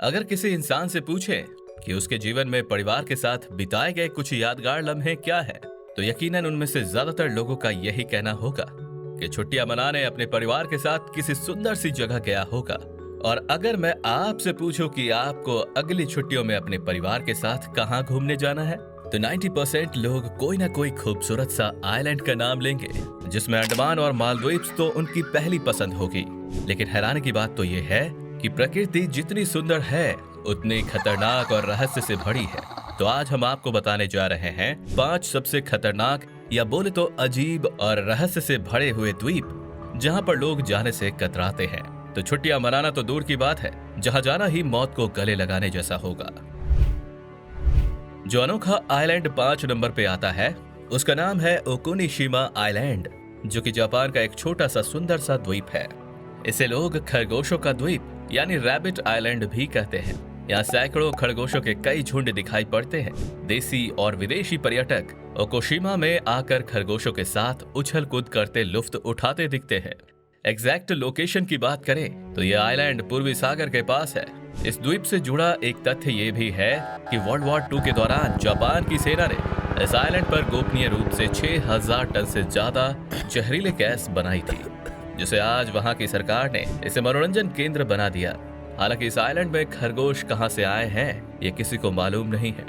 अगर किसी इंसान से पूछें कि उसके जीवन में परिवार के साथ बिताए गए कुछ यादगार लम्हे क्या है, तो यकीनन उनमें से ज्यादातर लोगों का यही कहना होगा कि छुट्टियां मनाने अपने परिवार के साथ किसी सुंदर सी जगह गया होगा। और अगर मैं आपसे पूछूं कि आपको अगली छुट्टियों में अपने परिवार के साथ कहां घूमने जाना है, तो 90% लोग कोई ना कोई खूबसूरत सा आइलैंड का नाम लेंगे, जिसमें अंडमान और मालदीव्स तो उनकी पहली पसंद होगी। लेकिन हैरानी की बात तो ये है कि प्रकृति जितनी सुंदर है उतनी खतरनाक और रहस्य से भरी है। तो आज हम आपको बताने जा रहे हैं 5 सबसे खतरनाक या बोले तो अजीब और रहस्य से भरे हुए द्वीप, जहां पर लोग जाने से कतराते हैं। तो छुट्टियां मनाना तो दूर की बात है, जहां जाना ही मौत को गले लगाने जैसा होगा। जो अनोखा आइलैंड 5 नंबर पे आता है, उसका नाम है ओकुनिशिमा आइलैंड, जो कि जापान का एक छोटा सा सुंदर सा द्वीप है। इसे लोग खरगोशों का द्वीप यानी रैबिट आइलैंड भी कहते हैं। यहाँ सैकड़ों खरगोशों के कई झुंड दिखाई पड़ते हैं। देसी और विदेशी पर्यटक ओकुशिमा में आकर खरगोशों के साथ उछल कूद करते लुफ्त उठाते दिखते हैं। एग्जैक्ट लोकेशन की बात करें तो यह आइलैंड पूर्वी सागर के पास है। इस द्वीप से जुड़ा एक तथ्य ये भी है कि वर्ल्ड वॉर 2 के दौरान जापान की सेना ने इस आइलैंड पर गोपनीय रूप से 6000 टन से ज्यादा जहरीले गैस बनाई थी, जिसे आज वहां की सरकार ने इसे मनोरंजन केंद्र बना दिया। हालांकि इस आइलैंड में खरगोश कहां से आए हैं ये किसी को मालूम नहीं है।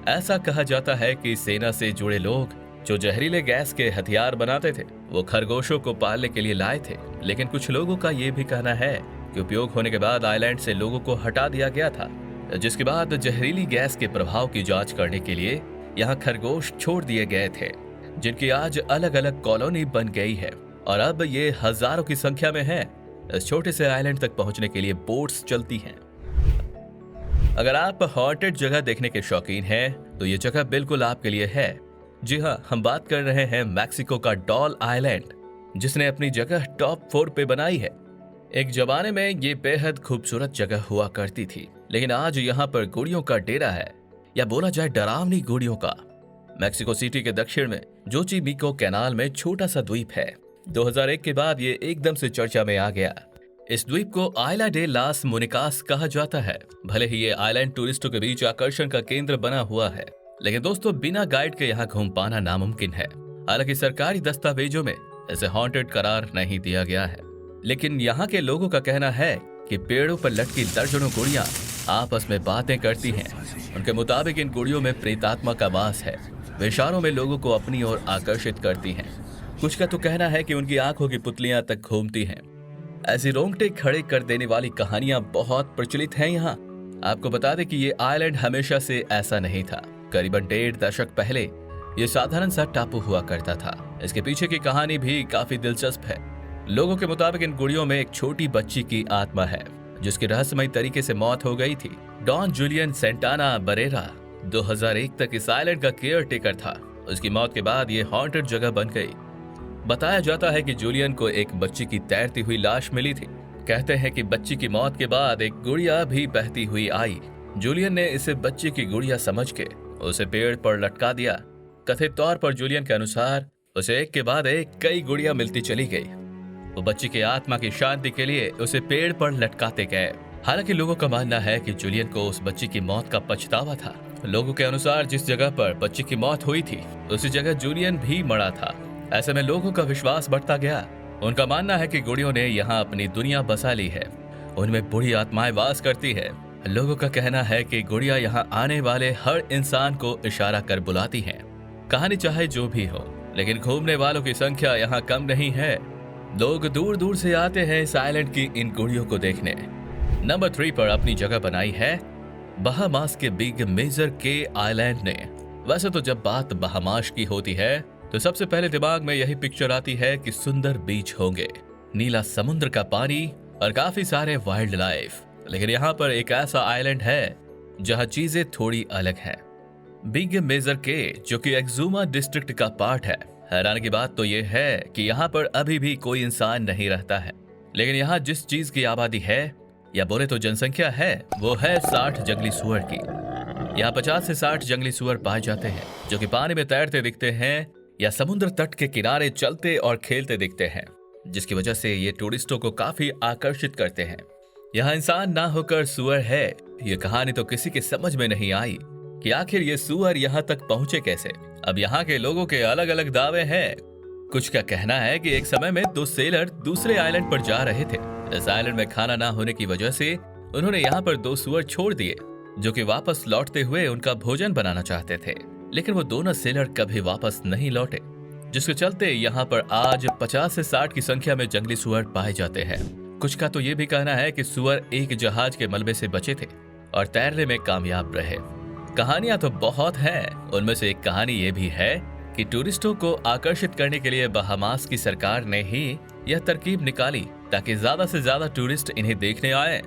ऐसा कहा जाता है कि सेना से जुड़े लोग जो जहरीले गैस के हथियार बनाते थे वो खरगोशों को पालने के लिए लाए थे। लेकिन कुछ लोगों का ये भी कहना है कि उपयोग होने के बाद आइलैंड से लोगों को हटा दिया गया था, जिसके बाद जहरीली गैस के प्रभाव की जांच करने के लिए यहाँ खरगोश छोड़ दिए गए थे, जिनकी आज अलग अलग कॉलोनी बन गई है और अब ये हजारों की संख्या में है। इस छोटे से आइलैंड तक पहुंचने के लिए बोट्स चलती हैं। अगर आप हॉन्टेड जगह देखने के शौकीन हैं, तो ये जगह बिल्कुल आपके लिए है। जी हाँ, हम बात कर रहे हैं मैक्सिको का डॉल आइलैंड, जिसने अपनी जगह टॉप 4 पे बनाई है। एक जमाने में ये बेहद खूबसूरत जगह हुआ करती थी, लेकिन आज यहाँ पर गुड़ियों का डेरा है, या बोला जाए डरावनी गुड़ियों का। मैक्सिको सिटी के दक्षिण में जोचिमिको कैनाल में छोटा सा द्वीप है। 2001 के बाद ये एकदम से चर्चा में आ गया। इस द्वीप को आइला डे लास मोनिकास कहा जाता है। भले ही ये आइलैंड टूरिस्टों के बीच आकर्षण का केंद्र बना हुआ है, लेकिन दोस्तों बिना गाइड के यहाँ घूम पाना नामुमकिन है। हालांकि सरकारी दस्तावेजों में इसे हॉन्टेड करार नहीं दिया गया है, लेकिन यहाँ के लोगों का कहना है कि पेड़ों पर लटकी दर्जनों गुड़ियां आपस में बातें करती हैं। उनके मुताबिक इन गुड़ियों में प्रेतात्मा का वास है। वे इशारों में लोगों को अपनी ओर आकर्षित करती हैं। कुछ का तो कहना है कि उनकी आंखों की पुतलियां तक घूमती हैं। ऐसी रोंगटे खड़े कर देने वाली कहानियां बहुत प्रचलित हैं यहाँ। आपको बता दें कि ये आइलैंड हमेशा से ऐसा नहीं था। करीबन 1.5 दशक पहले ये साधारण सा टापू हुआ करता था। इसके पीछे की कहानी भी काफी दिलचस्प है। लोगों के मुताबिक इन गुड़ियों में एक छोटी बच्ची की आत्मा है, जिसकी रहस्यमयी तरीके से मौत हो गई थी। डॉन जूलियन सेंटाना बरेरा 2001 तक इस आइलैंड का केयर टेकर था। उसकी मौत के बाद ये हॉन्टेड जगह बन गई। बताया जाता है कि जूलियन को एक बच्ची की तैरती हुई लाश मिली थी। कहते हैं कि बच्ची की मौत के बाद एक गुड़िया भी बहती हुई आई। जूलियन ने इसे बच्ची की गुड़िया समझ के उसे पेड़ पर लटका दिया। कथित तौर पर जूलियन के अनुसार उसे एक के बाद एक कई गुड़िया मिलती चली गई। वो बच्ची की आत्मा की शांति के लिए उसे पेड़ पर लटकाते गए। हालांकि लोगों का मानना है कि जूलियन को उस बच्ची की मौत का पछतावा था। लोगों के अनुसार जिस जगह पर बच्ची की मौत हुई थी उसी जगह जूलियन भी मरा था। ऐसे में लोगों का विश्वास बढ़ता गया। उनका मानना है कि गुड़ियों ने यहाँ अपनी दुनिया बसा ली है। उनमें बुरी आत्माएं वास करती है। लोगों का कहना है कि गुड़िया यहाँ आने वाले हर इंसान को इशारा कर बुलाती हैं। कहानी चाहे जो भी हो, लेकिन घूमने वालों की संख्या यहाँ कम नहीं है। लोग दूर दूर से आते हैं इस आइलैंड की इन गुड़ियों को देखने। नंबर 3 पर अपनी जगह बनाई है बहामास के बिग मेजर के आइलैंड ने। वैसे तो जब बात बहामास की होती है तो सबसे पहले दिमाग में यही पिक्चर आती है कि सुंदर बीच होंगे, नीला समुद्र का पानी और काफी सारे वाइल्ड लाइफ। लेकिन यहाँ पर एक ऐसा आइलैंड है जहाँ चीजें थोड़ी अलग हैं। बिग मेजर के, जो कि एक्सुमा डिस्ट्रिक्ट का पार्ट है। हैरानी की बात तो ये है कि यहाँ पर अभी भी कोई इंसान नहीं रहता है, लेकिन यहाँ जिस चीज की आबादी है या बोले तो जनसंख्या है, वो है 60 जंगली सुअर की। यहाँ 50 से 60 जंगली सुअर पाए जाते हैं, जो कि पानी में तैरते दिखते हैं या समुद्र तट के किनारे चलते और खेलते दिखते हैं, जिसकी वजह से ये टूरिस्टों को काफी आकर्षित करते हैं। यहाँ इंसान ना होकर सुअर है, ये कहानी तो किसी के समझ में नहीं आई कि आखिर ये सुअर यहाँ तक पहुंचे कैसे। अब यहाँ के लोगों के अलग अलग दावे हैं। कुछ का कहना है कि एक समय में 2 सेलर दूसरे आइलैंड पर जा रहे थे। इस आइलैंड में खाना ना होने की वजह से उन्होंने यहाँ पर 2 सुअर छोड़ दिए, जो कि वापस लौटते हुए उनका भोजन बनाना चाहते थे। लेकिन वो दोनों सेलर कभी वापस नहीं लौटे, जिसके चलते यहाँ पर आज 50 से 60 की संख्या में जंगली सुअर पाए जाते हैं। कुछ का तो ये भी कहना है कि सुअर एक जहाज के मलबे से बचे थे और तैरने में कामयाब रहे। कहानियां तो बहुत हैं, उनमें से एक कहानी ये भी है कि टूरिस्टों को आकर्षित करने के लिए बहामास की सरकार ने ही यह तरकीब निकाली ताकि ज्यादा से ज्यादा टूरिस्ट इन्हें देखने आए।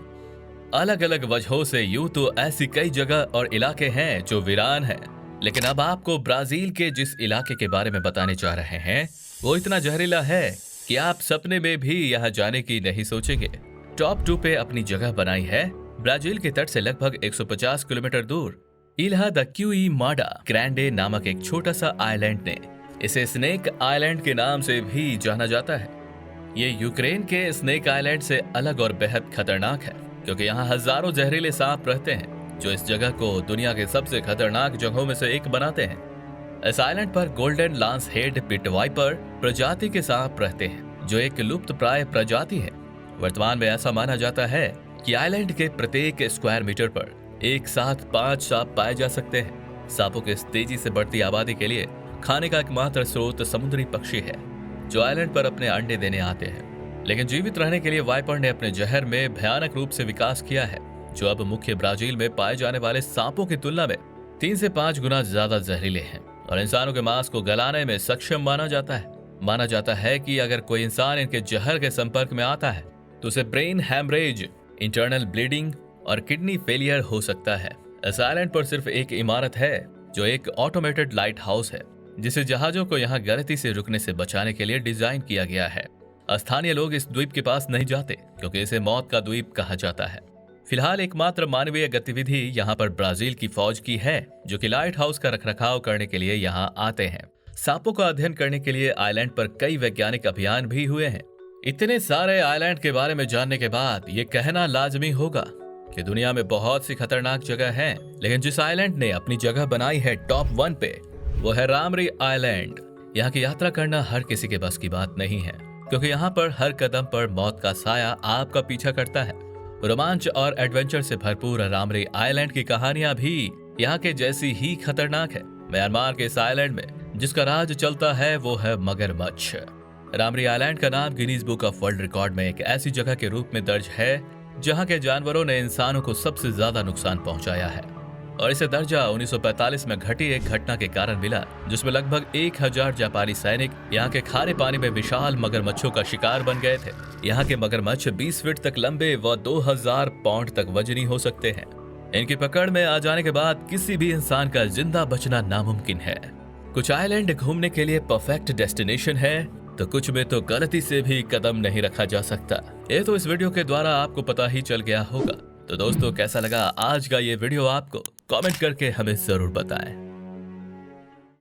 अलग अलग वजहों से यूं तो ऐसी कई जगह और इलाके हैं जो वीरान हैं, लेकिन अब आपको ब्राजील के जिस इलाके के बारे में बताने जा रहे हैं वो इतना जहरीला है कि आप सपने में भी यहाँ जाने की नहीं सोचेंगे। टॉप 2 पे अपनी जगह बनाई है ब्राजील के तट से लगभग 150 किलोमीटर दूर इल्हा द क्यूईमाडा ग्रैंडे नामक एक छोटा सा आइलैंड ने। इसे स्नेक आइलैंड के नाम से भी जाना जाता है। ये यूक्रेन के स्नेक आइलैंड से अलग और बेहद खतरनाक है, क्योंकि यहाँ हजारों जहरीले सांप रहते हैं, जो इस जगह को दुनिया के सबसे खतरनाक जगहों में से एक बनाते हैं। इस आइलैंड पर golden lance head pit viper प्रजाति के सांप रहते हैं, जो एक लुप्त प्राय प्रजाति है। वर्तमान में ऐसा माना जाता है कि आइलैंड के प्रत्येक स्क्वायर मीटर पर एक साथ 5 सांप पाए जा सकते हैं। सांपों के इस तेजी से बढ़ती आबादी के लिए खाने का एकमात्र स्रोत समुद्री पक्षी है, जो आइलैंड पर अपने अंडे देने आते हैं। लेकिन जीवित रहने के लिए वाइपर ने अपने जहर में भयानक रूप से विकास किया है, जो अब मुख्य ब्राजील में पाए जाने वाले सांपों की तुलना में 3 से 5 गुना ज्यादा जहरीले हैं और इंसानों के मांस को गलाने में सक्षम माना जाता है। माना जाता है कि अगर कोई इंसान इनके जहर के संपर्क में आता है तो उसे ब्रेन हैमरेज, इंटरनल ब्लीडिंग और किडनी फेलियर हो सकता है। इस आइलैंड पर सिर्फ एक इमारत है जो एक ऑटोमेटेड लाइट हाउस है, जिसे जहाजों को यहाँ गलती से रुकने से बचाने के लिए डिजाइन किया गया है। स्थानीय लोग इस द्वीप के पास नहीं जाते क्योंकि इसे मौत का द्वीप कहा जाता है। फिलहाल एकमात्र मानवीय गतिविधि यहाँ पर ब्राजील की फौज की है, जो कि लाइट हाउस का रखरखाव करने के लिए यहाँ आते हैं। सांपों का अध्ययन करने के लिए आइलैंड पर कई वैज्ञानिक अभियान भी हुए हैं। इतने सारे आइलैंड के बारे में जानने के बाद ये कहना लाजमी होगा कि दुनिया में बहुत सी खतरनाक जगह हैं, लेकिन जिस आइलैंड ने अपनी जगह बनाई है टॉप 1 पे, वो है रामरी आइलैंड। यहाँ की यात्रा करना हर किसी के बस की बात नहीं है, क्योंकि यहाँ पर हर कदम पर मौत का साया आपका पीछा करता है। रोमांच और एडवेंचर से भरपूर रामरी आइलैंड की कहानियां भी यहाँ के जैसी ही खतरनाक है। म्यांमार के इस आइलैंड में जिसका राज चलता है वो है मगरमच्छ। रामरी आइलैंड का नाम Guinness book of world record में एक ऐसी जगह के रूप में दर्ज है जहाँ के जानवरों ने इंसानों को सबसे ज्यादा नुकसान पहुंचाया है, और इसे दर्जा 1945 में घटी एक घटना के कारण मिला, जिसमें लगभग 1000 जापानी सैनिक यहाँ के खारे पानी में विशाल मगरमच्छों का शिकार बन गए थे। यहाँ के मगरमच्छ 20 फीट तक लंबे व 2000 पाउंड तक वजनी हो सकते हैं। इनकी पकड़ में आ जाने के बाद किसी भी इंसान का जिंदा बचना नामुमकिन है। कुछ आइलैंड घूमने के लिए परफेक्ट डेस्टिनेशन है, तो कुछ में तो गलती से भी कदम नहीं रखा जा सकता। ये तो इस वीडियो के द्वारा आपको पता ही चल गया होगा। तो दोस्तों, कैसा लगा आज का ये वीडियो आपको? कमेंट करके हमें जरूर बताएं।